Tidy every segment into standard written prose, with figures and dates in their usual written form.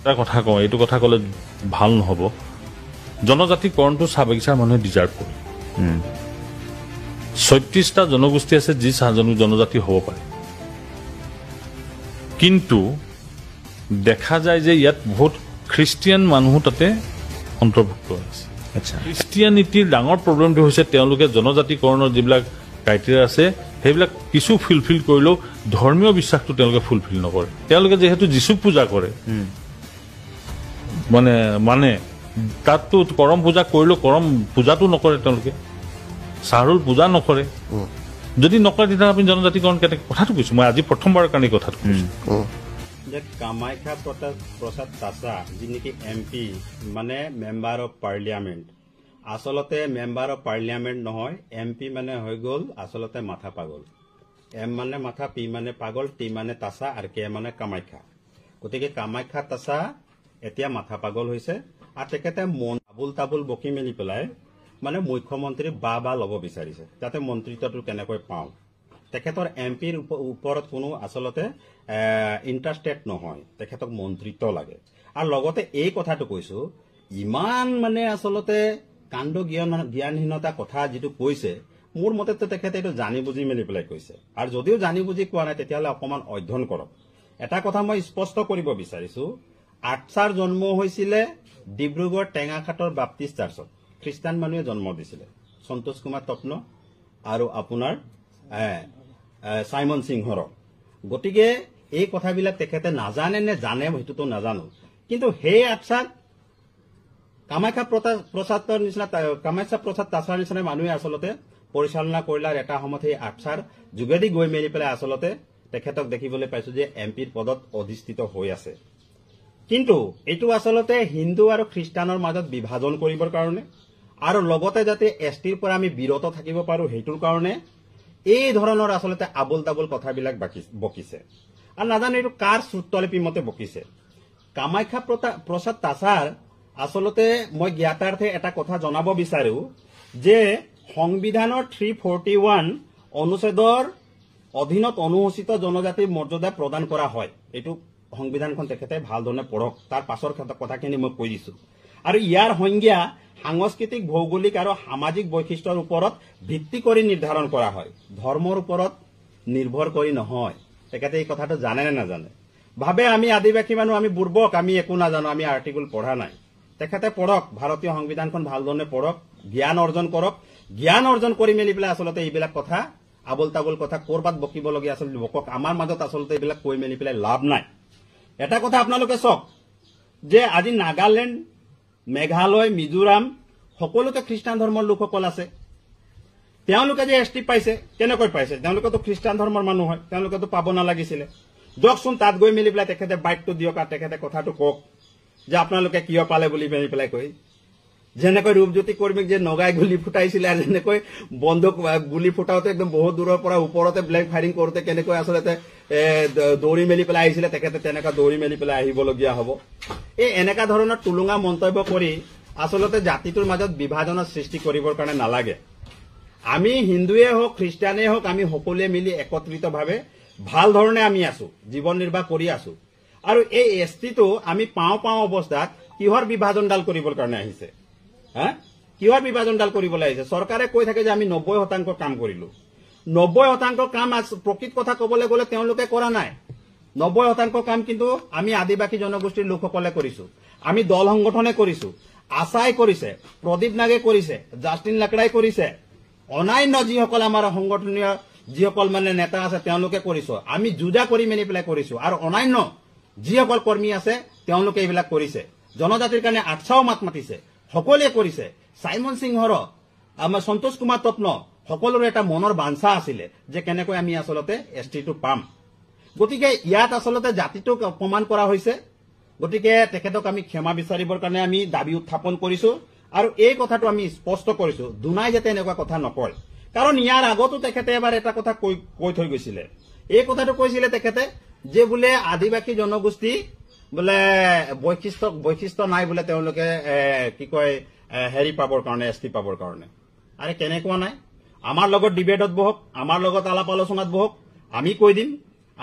এটা কথা কওঁ, এইটো কথা ক'লে ভাল নহ'ব। জনজাতিকৰণটো চাহ বাগিচাৰ মানুহে ডিজাৰ্ভ কৰে। ৩৬টা জনগোষ্ঠী আছে যি জনজাতি হ'ব পাৰে, কিন্তু দেখা যায় যে ইয়াত বহুত খ্ৰীষ্টিয়ান মানুহো তাতে অন্তৰ্ভুক্ত আছে। খ্ৰীষ্টিয়ানিটিৰ ডাঙৰ প্ৰব্লেমটো হৈছে তেওঁলোকে জনজাতিকৰণৰ যিবিলাক ক্ৰাইটেৰিয়া আছে সেইবিলাক কিছু ফুলফিল কৰিলেও ধৰ্মীয় বিশ্বাসটো তেওঁলোকে ফুলফিল নকৰে। তেওঁলোকে যিহেতু যীচুক পূজা কৰে, মানে তাততো কৰম পূজা কৰিলেও কৰম পূজাটো নকৰে, তেওঁলোকে চাহৰুল পূজা নকৰে। যদি নকৰে তেতিয়া আপুনি জনজাতিকৰণ কেনেকৈ? কথাটো কৈছো মই আজি প্ৰথমবাৰৰ কাৰণে কথাটো কৈছো যে কামাখ্যা প্ৰসাদ তাছা যি নেকি MP মানে মেম্বাৰ অফ পাৰ্লিয়ামেণ্ট, আচলতে মেম্বাৰ অফ পাৰ্লিয়ামেণ্ট নহয়, MP মানে হৈ গ'ল আচলতে মাথা পাগল। M মানে মাথা, P মানে পাগল, T মানে তাছা আৰু K মানে কামাখ্যা। গতিকে কামাখ্যা তাছা এতিয়া মাথা পাগল হৈছে আৰু তেখেতে আবুল তাবুল বকি মেলি পেলাই মানে মুখ্যমন্ত্ৰী বা ল'ব বিচাৰিছে, যাতে মন্ত্ৰিত্বটো কেনেকৈ পাওঁ। তেখেতৰ MPৰ ওপৰত কোনো আচলতে ইণ্টাৰেষ্টেড নহয়, তেখেতক মন্ত্ৰিত্ব লাগে। আৰু লগতে এই কথাটো কৈছো, ইমান মানে আচলতে কাণ্ড জ্ঞানহীনতা কথা যিটো কৈছে, মোৰ মতেতো তেখেতে এইটো জানি বুজি মেলি পেলাই কৈছে। আৰু যদিও জানি বুজি কোৱা নাই তেতিয়াহ'লে অকণমান অধ্যয়ন কৰক। এটা কথা মই স্পষ্ট কৰিব বিচাৰিছো, আটছাৰ জন্ম হৈছিলে ডিব্ৰুগড় টেঙাখাটৰ বাপ্তিষ্ট চাৰ্চত, খ্ৰীষ্টান মানুহে জন্ম দিছিলে, সন্তোষ কুমাৰ তপ্ন আৰু আপোনাৰ চাইমন সিংহৰ। গতিকে এই কথাবিলাক তেখেতে নাজানে নে জানে সেইটোতো নাজানো, কিন্তু সেই আটছাক কামাখ্যা প্ৰসাদ তাছাৰ নিচিনা মানুহে আচলতে পৰিচালনা কৰিলে। এটা সময়ত সেই আটছাৰ যোগেদি গৈ মেলি পেলাই আচলতে তেখেতক দেখিবলৈ পাইছো যে MPৰ পদত অধিষ্ঠিত হৈ আছে। কিন্তু এইটো আচলতে হিন্দু আৰু খ্ৰীষ্টানৰ মাজত বিভাজন কৰিবৰ কাৰণে আৰু লগতে যাতে STৰ পৰা আমি বিৰত থাকিব পাৰো সেইটোৰ কাৰণে এই ধৰণৰ আচলতে আবুল তাবুল কথাবিলাক বকিছে। আৰু নাজানো এইটো কাৰ চুতলিপি মতে বকিছে। কামাখ্যা প্ৰসাদ তাছাৰ আচলতে মই জ্ঞাতাৰ্থে এটা কথা জনাব বিচাৰো যে সংবিধানৰ 341 অনুচ্ছেদৰ অধীনত অনুসূচিত জনজাতিৰ মৰ্যাদা প্ৰদান কৰা হয়। এইটো সংবিধানখন তেখেতে ভাল ধৰণে পঢ়ক, তাৰ পাছৰ কথাখিনি মই কৈ দিছো। আৰু ইয়াৰ সংজ্ঞা সাংস্কৃতিক, ভৌগোলিক আৰু সামাজিক বৈশিষ্ট্যৰ ওপৰত ভিত্তি কৰি নিৰ্ধাৰণ কৰা হয়, ধৰ্মৰ ওপৰত নিৰ্ভৰ কৰি নহয়। তেখেতে এই কথাটো জানে নে নাজানে? ভাবে আমি আদিবাসী মানুহ, আমি বুৰ্বক, আমি একো নাজানো, আমি আৰ্টিকল পঢ়া নাই। তেখেতে পঢ়ক, ভাৰতীয় সংবিধানখন ভাল ধৰণে পঢ়ক, জ্ঞান অৰ্জন কৰক। জ্ঞান অৰ্জন কৰি মেলি পেলাই আচলতে এইবিলাক কথা আবুল তাবুল কথা ক'ৰবাত বকিবলগীয়া আচলতে বকক। আমাৰ মাজত আচলতে এইবিলাক কৈ মেলি পেলাই লাভ নাই। এটা কথা আপোনালোকে চাওক যে আজি নাগালেণ্ড, মেঘালয়, মিজোৰাম সকলোতে খ্ৰীষ্টান ধৰ্মৰ লোকসকল আছে। তেওঁলোকে যে ST পাইছে, কেনেকৈ পাইছে? তেওঁলোকেতো খ্ৰীষ্টান ধৰ্মৰ মানুহ হয়, তেওঁলোকেতো পাব নালাগিছিলে। দিয়কচোন তাত গৈ মেলি পেলাই তেখেতে বাইকটো দিয়ক আৰু তেখেতে কথাটো কওক যে আপোনালোকে কিয় পালে বুলি মেলি পেলাই কৈ। যেনেকৈ ৰূপজ্যোতি কৰ্মীক যে নগাই গুলি ফুটাইছিলে আৰু যেনেকৈ বন্ধুক গুলি ফুটাওতে একদম বহুত দূৰৰ পৰা ওপৰতে ব্লেংক ফায়াৰিং কৰোতে কেনেকৈ আচলতে দৌৰি মেলি পেলাই আহিছিলে, তেখেতে তেনেকুৱা দৌৰি মেলি পেলাই আহিবলগীয়া হ'ব। এই এনেকুৱা ধৰণৰ টুলুঙা মন্তব্য কৰি আচলতে জাতিটোৰ মাজত বিভাজনৰ সৃষ্টি কৰিবৰ কাৰণে নালাগে। আমি হিন্দুৱে হওক, খ্ৰীষ্টানে হওক, আমি সকলোৱে মিলি একত্ৰিতভাৱে ভাল ধৰণে আমি আছো, জীৱন নিৰ্বাহ কৰি আছো। আৰু এই STটো আমি পাওঁ অৱস্থাত কিহৰ বিভাজনডাল কৰিবৰ কাৰণে আহিছে? কিহৰ বিভাজনডাল কৰিবলৈ আহিছে? চৰকাৰে কৈ থাকে যে আমি 90% কাম কৰিলো। 90% কাম প্ৰকৃত কথা ক'বলৈ গ'লে তেওঁলোকে কৰা নাই। 90% কাম কিন্তু আমি আদিবাসী জনগোষ্ঠীৰ লোকসকলে কৰিছো, আমি দল সংগঠনে কৰিছো, আশাই কৰিছে, প্ৰদীপ নাগে কৰিছে, জাষ্টিন লাকৰাই কৰিছে, অনান্য যিসকল আমাৰ সংগঠনীয় যিসকল মানে নেতা আছে তেওঁলোকে কৰিছো, আমি যুঁজা কৰি মেলি পেলাই কৰিছো। আৰু অনান্য যিসকল কৰ্মী আছে তেওঁলোকে এইবিলাক কৰিছে। জনজাতিৰ কাৰণে আটছাও মাত মাতিছে, সকলোৱে কৰিছে। চাইমন সিংহৰ, আমাৰ সন্তোষ কুমাৰ তপ্ন সকলোৰে এটা মনৰ বাঞ্ছা আছিলে যে কেনেকৈ আমি আচলতে STটো পাম। গতিকে ইয়াত আচলতে জাতিটোক অপমান কৰা হৈছে। গতিকে তেখেতক আমি ক্ষমা বিচাৰিবৰ কাৰণে আমি দাবী উত্থাপন কৰিছো আৰু এই কথাটো আমি স্পষ্ট কৰিছো, দুনাই যাতে এনেকুৱা কথা নকয়। কাৰণ ইয়াৰ আগতো তেখেতে এবাৰ এটা কথা কৈ থৈ গৈছিলে। এই কথাটো কৈছিলে তেখেতে যে বোলে আদিবাসী জনগোষ্ঠী বোলে বৈশিষ্ট্য নাই বোলে, তেওঁলোকে কি কয় হেৰি পাবৰ কাৰণে, ST পাবৰ কাৰণে। আৰে কেনেকুৱা নাই? আমাৰ লগত ডিবেটত বহক, আমাৰ লগত আলাপ আলোচনাত বহক, আমি কৈ দিম।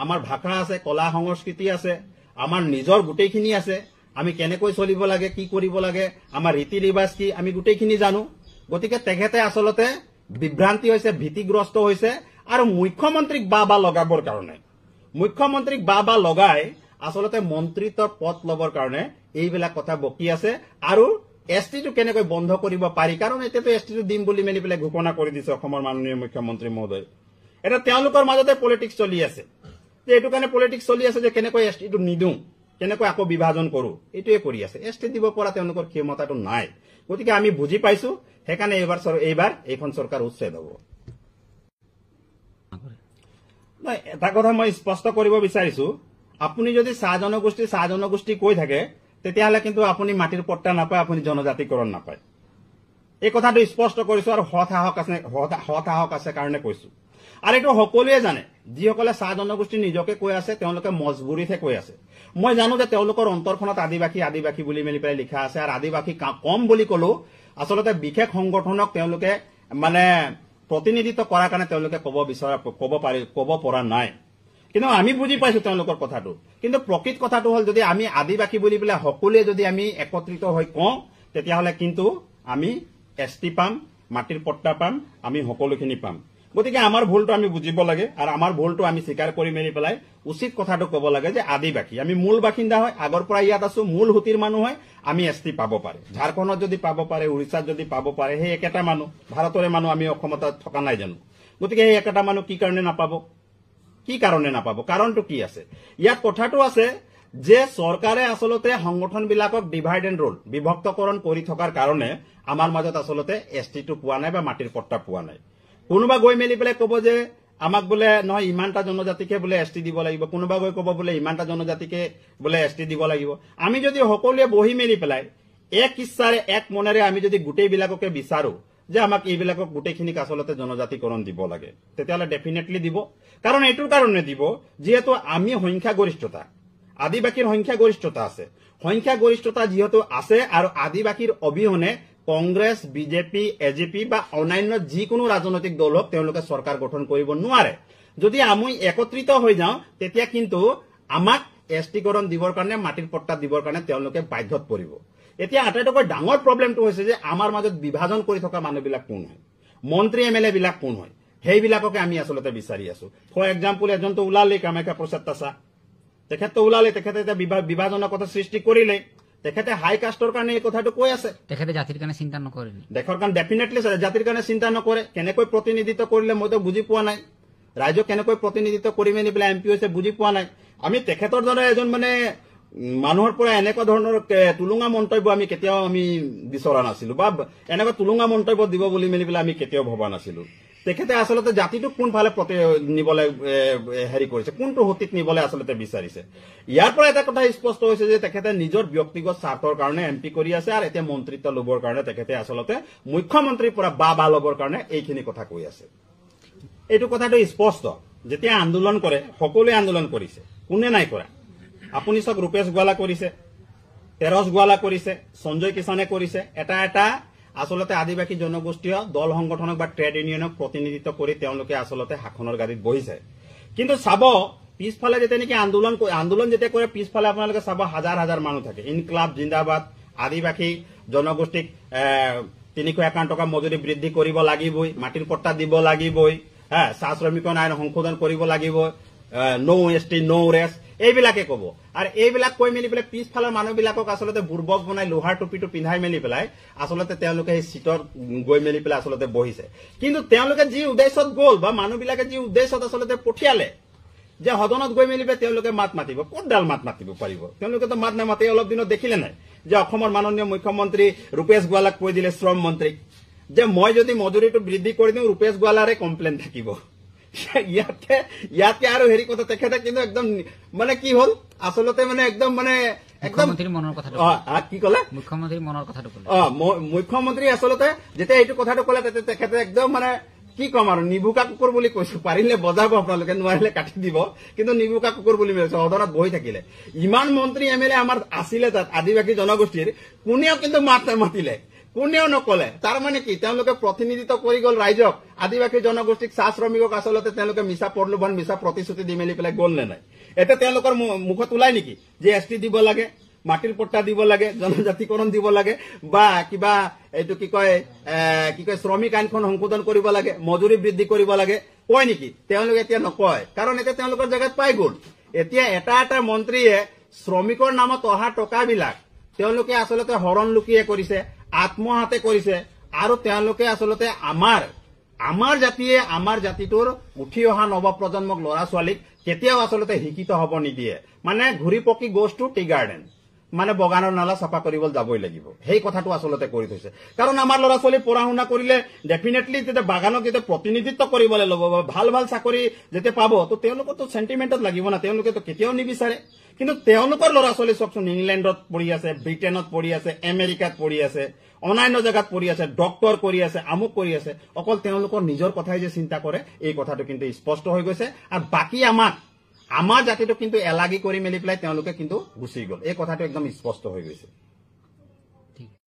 আমাৰ ভাষা আছে, কলা সংস্কৃতি আছে, আমাৰ নিজৰ গোটেইখিনি আছে। আমি কেনেকৈ চলিব লাগে, কি কৰিব লাগে, আমাৰ ৰীতি ৰিবাজ কি, আমি গোটেইখিনি জানো। গতিকে তেখেতে আচলতে বিভ্ৰান্তি হৈছে, ভীতিগ্ৰস্ত হৈছে, আৰু মুখ্যমন্ত্ৰীক বা লগাবৰ কাৰণে, মুখ্যমন্ত্ৰীক বা লগাই আচলতে মন্ত্ৰিত্বৰ পদ ল'বৰ কাৰণে এইবিলাক কথা বকি আছে। আৰু এছটিটো কেনেকৈ বন্ধ কৰিব পাৰি, কাৰণ এতিয়াতো এছটিটো দিম বুলি মেলি পেলাই ঘোষণা কৰি দিছে অসমৰ মাননীয় মুখ্যমন্ত্ৰী মহোদয়। এটা তেওঁলোকৰ মাজতে পলিটিক্স চলি আছে, যে এইটো কাৰণে পলিটিক্স চলি আছে যে কেনেকৈ এছটিটো নিদিওঁ, কেনেকৈ আকৌ বিভাজন কৰো, এইটোৱে কৰি আছে। এছটি দিব পৰা তেওঁলোকৰ ক্ষমতাটো নাই। গতিকে আমি বুজি পাইছো, সেইকাৰণে এইবাৰ এইখন চৰকাৰ উচ্ছেদ হ'ব। এটা কথা মই স্পষ্ট কৰিব বিচাৰিছো, আপুনি যদি চাহ জনগোষ্ঠী কৈ থাকে, তেতিয়াহ'লে কিন্তু আপুনি মাটিৰ পট্টা নাপায়, আপুনি জনজাতিকৰণ নাপায়। এই কথাটো স্পষ্ট কৰিছো, আৰু হতাহক আছে কাৰণে কৈছো। আৰু এইটো সকলোৱে জানে, যিসকলে চাহ জনগোষ্ঠী নিজকে কৈ আছে তেওঁলোকে মজবুৰিতহে কৈ আছে। মই জানো যে তেওঁলোকৰ অন্তৰখনত আদিবাসী বুলি মেলি পেলাই লিখা আছে, আৰু আদিবাসী কম বুলি কলো আচলতে বিশেষ সংগঠনক তেওঁলোকে মানে প্ৰতিনিধিত্ব কৰাৰ কাৰণে তেওঁলোকে ক'ব পৰা নাই। কিন্তু আমি বুজি পাইছো তেওঁলোকৰ কথাটো। কিন্তু প্ৰকৃত কথাটো হ'ল, যদি আমি আদিবাসী বুলি পেলাই সকলোৱে যদি আমি একত্ৰিত হৈ কওঁ, তেতিয়াহ'লে কিন্তু আমি এছটি পাম, মাটিৰ পট্টা পাম, আমি সকলোখিনি পাম। গতিকে আমাৰ ভুলটো আমি বুজিব লাগে, আৰু আমাৰ ভুলটো আমি স্বীকাৰ কৰি মেলি পেলাই উচিত কথাটো ক'ব লাগে যে আদিবাসী, আমি মূল বাসিন্দা হয়, আগৰ পৰা ইয়াত আছো, মূল হুতিৰ মানুহ হয়, আমি এছটি পাব পাৰে। ঝাৰখণ্ডত যদি পাব পাৰে, উৰিষ্যাত যদি পাব পাৰে, সেই একেটা মানুহ, ভাৰতৰে মানুহ, আমি অসমত থকা নাই জানো? গতিকে সেই একেটা মানুহ কি কাৰণে নাপাব? কাৰণটো কি আছে? ইয়াত কথাটো আছে যে চৰকাৰে আচলতে সংগঠনবিলাকক ডিভাইড এণ্ড ৰুল, বিভক্তকৰণ কৰি থকাৰ কাৰণে আমাৰ মাজত আচলতে এছটিটো পোৱা নাই বা মাটিৰ পট্টা পোৱা নাই। কোনোবা গৈ মেলি পেলাই ক'ব যে আমাক বোলে নহয় ইমানটা জনজাতিকে বোলে এছটি দিব লাগিব, কোনোবা গৈ ক'ব বোলে ইমানটা জনজাতিকে বোলে এছটি দিব লাগিব। আমি যদি সকলোৱে বহি মেলি পেলাই এক ইচ্ছাৰে এক মনেৰে আমি যদি গোটেইবিলাককে বিচাৰো যে আমাক এইবিলাকক গোটেইখিনিক আচলতে জনজাতিকৰণ দিব লাগে, তেতিয়াহ'লে ডেফিনেটলি দিব। কাৰণ এইটোৰ কাৰণে দিব, যিহেতু আমি সংখ্যাগৰিষ্ঠতা, আদিবাসীৰ সংখ্যাগৰিষ্ঠতা আছে, সংখ্যাগৰিষ্ঠতা যিহেতু আছে, আৰু আদিবাসীৰ অবিহনে কংগ্ৰেছ, বিজেপি, এজিপি বা অন্যান্য যিকোনো ৰাজনৈতিক দলক তেওঁলোকে চৰকাৰ গঠন কৰিব নোৱাৰে। যদি আমি একত্ৰিত হৈ যাওঁ, তেতিয়া কিন্তু আমাক এছটিকৰণ দিবৰ কাৰণে, মাটিৰ পট্টা দিবৰ কাৰণে তেওঁলোকে বাধ্যত পৰিব। এতিয়া আটাইতকৈ ডাঙৰ প্ৰব্লেমটো হৈছে যে আমাৰ মাজত বিভাজন কৰি থকা মানুহবিলাক কোন হয়, মন্ত্ৰী এমএলএ বিলাক কোন হয়, সেইবিলাককে আমি আচলতে বিচাৰি আছো। ফৰ এক্সাম্পল, এজনটো ওলালে কামাখ্যা প্ৰসাদ তাছা, তেখেতটো ওলালে, তেখেতে এতিয়া বিভাজনৰ কথা সৃষ্টি কৰিলে, তেখেতে হাই কাষ্টৰ কাৰণে এই কথাটো কৈ আছে, তেখেতে জাতিৰ কাৰণে চিন্তা নকৰে, দেশৰ কাৰণে ডেফিনেটলি জাতিৰ কাৰণে চিন্তা নকৰে। কেনেকৈ প্ৰতিনিধিত্ব কৰিলে মইতো বুজি পোৱা নাই, ৰাইজক কেনেকৈ প্ৰতিনিধিত্ব কৰি মেলি পেলাই এমপি হৈছে বুজি পোৱা নাই। আমি তেখেতৰ দৰে এজন মানে মানুহৰ পৰা এনেকুৱা ধৰণৰ তুলুঙা মন্তব্য আমি কেতিয়াও বিচৰা নাছিলো, বা এনেকুৱা তুলুঙা মন্তব্য দিব বুলি মেলি পেলাই আমি কেতিয়াও ভবা নাছিলো। তেখেতে আচলতে জাতিটোক কোনফালে নিবলৈ হেৰি কৰিছে, কোনটো হতিত নিবলৈ আচলতে বিচাৰিছে। ইয়াৰ পৰা এটা কথা স্পষ্ট হৈছে যে তেখেতে নিজৰ ব্যক্তিগত স্বাৰ্থৰ কাৰণে এমপি কৰি আছে, আৰু এতিয়া মন্ত্ৰিত্ব ল'বৰ কাৰণে তেখেতে আচলতে মুখ্যমন্ত্ৰীৰ পৰা বা ল'বৰ কাৰণে এইখিনি কথা কৈ আছে। এইটো কথাটো স্পষ্ট। যেতিয়া আন্দোলন কৰে, সকলোৱে আন্দোলন কৰিছে, কোনে নাই কৰা? আপুনি চাওক, ৰূপেশ গোৱালা কৰিছে, তেৰছ গোৱালা কৰিছে, সঞ্জয় কিষাণে কৰিছে। এটা আচলতে আদিবাসী জনগোষ্ঠীয় দল সংগঠনক বা ট্ৰেড ইউনিয়নক প্ৰতিনিধিত্ব কৰি তেওঁলোকে আচলতে শাসনৰ গাড়ীত বহিছে। কিন্তু চাব, পিছফালে যেতিয়া নেকি আন্দোলন যেতিয়া কৰে, পিছফালে আপোনালোকে চাব হাজাৰ হাজাৰ মানুহ থাকে। ইনকলাব জিন্দাবাদ, আদিবাসী জনগোষ্ঠীক 351 টকা মজুৰি বৃদ্ধি কৰিব লাগিবই, মাটিৰ পট্টা দিব লাগিবই, চাহ শ্ৰমিকৰ আইন সংশোধন কৰিব লাগিব, নো এছটি নো ৰেছ, এইবিলাকে ক'ব। আৰু এইবিলাক কৈ মেলি পেলাই পিছফালৰ মানুহবিলাকক আচলতে বুৰ্বক বনাই লোহাৰ টুপিটো পিন্ধাই মেলি পেলাই আচলতে তেওঁলোকে সেই চিটত গৈ মেলি পেলাই আচলতে বহিছে। কিন্তু তেওঁলোকে যি উদ্দেশ্যত গ'ল, বা মানুহবিলাকে যি উদ্দেশ্যত আচলতে পঠিয়ালে যে সদনত গৈ মেলি পেলাই তেওঁলোকে মাত মাতিব, ক'তডাল মাত মাতিব পাৰিব? তেওঁলোকেতো মাত নামাতে। অলপ দিনত দেখিলে নাই যে অসমৰ মাননীয় মুখ্যমন্ত্ৰী ৰূপেশ গোৱালাক কৈ দিলে, শ্ৰম মন্ত্ৰীক, যে মই যদি মজুৰিটো বৃদ্ধি কৰি দিওঁ, ৰূপেশ গোৱালাৰে কমপ্লেইন থাকিব। ইয়াতকে আৰু হেৰি কথা, তেখেতে কিন্তু একদম মানে কি হ'ল আচলতে মানে একদম কি কলে, মুখ্যমন্ত্ৰীৰ মনৰ কথাটো কলে। মুখ্যমন্ত্ৰী আচলতে যেতিয়া এইটো কথাটো কলে, তেখেতে একদম মানে কি কম আৰু, নিভুকা কুকুৰ বুলি কৈছো। পাৰিলে বজাব আপোনালোকে, নোৱাৰিলে কাটি দিব, কিন্তু নিভুকা কুকুৰ বুলি কৈছো। সদনত বহি থাকিলে ইমান মন্ত্ৰী এমএলএ আমাৰ আছিলে তাত আদিবাসী জনগোষ্ঠীৰ, কোনেও কিন্তু মাত নামাতিলে, কোনেও নকলে। তাৰ মানে কি, তেওঁলোকে প্ৰতিনিধিত্ব কৰি গ'ল ৰাইজক, আদিবাসী জনগোষ্ঠীক, চাহ শ্ৰমিকক আচলতে তেওঁলোকে মিছা প্ৰলোভন, মিছা প্ৰতিশ্ৰুতি দি মেলি পেলাই গ'ল নে নাই? এতিয়া তেওঁলোকৰ মুখত ওলাই নেকি যে এছটি দিব লাগে? মাটিৰ পট্টা দিব লাগে, জনজাতিকৰণ দিব লাগে, বা কিবা এইটো কি কয় শ্ৰমিক আইনখন সংশোধন কৰিব লাগে, মজুৰি বৃদ্ধি কৰিব লাগে, কয় নেকি? তেওঁলোকে এতিয়া নকয়, কাৰণ এতিয়া তেওঁলোকৰ জেগাত পাই গ'ল। এতিয়া এটা মন্ত্ৰীয়ে শ্ৰমিকৰ নামত অহা টকাবিলাক তেওঁলোকে আচলতে হৰণ লুকিয়ে কৰিছে, আত্মহাতে কৰিছে, আৰু তেওঁলোকে আচলতে আমাৰ জাতিয়ে আমাৰ জাতিটোৰ উঠি অহা নৱপ্ৰজন্মক ল'ৰা ছোৱালীক কেতিয়াও আচলতে শিক্ষিত হ'ব নিদিয়ে। মানে ঘূৰি পকি গোজ টু টি গাৰ্ডেন, মানে বগানৰ নালা চাফা কৰিবলৈ যাবই লাগিব, সেই কথাটো আচলতে কৰি থৈছে। কাৰণ আমাৰ ল'ৰা ছোৱালী পঢ়া শুনা কৰিলে ডেফিনেটলি যেতিয়া বাগানক যেতিয়া প্ৰতিনিধিত্ব কৰিবলৈ ল'ব, ভাল ভাল চাকৰি যেতিয়া পাব, তো তেওঁলোকৰতো চেণ্টিমেণ্টত লাগিব না, তেওঁলোকেতো কেতিয়াও নিবিচাৰে। কিন্তু তেওঁলোকৰ ল'ৰা ছোৱালী চাওকচোন, ইংলেণ্ডত পঢ়ি আছে, ব্ৰিটেইনত পঢ়ি আছে, আমেৰিকাত পঢ়ি আছে, অন্যান্য জেগাত পঢ়ি আছে, ডক্টৰ কৰি আছে, আমুক কৰি আছে। অকল তেওঁলোকৰ নিজৰ কথাই যে চিন্তা কৰে, এই কথাটো কিন্তু স্পষ্ট হৈ গৈছে। আৰু বাকী আমাৰ জাতিটো কিন্তু এলাগি কৰি মেলি পেলাই তেওঁলোকে কিন্তু গুচি গ'ল, এই কথাটো একদম স্পষ্ট হৈ গৈছে।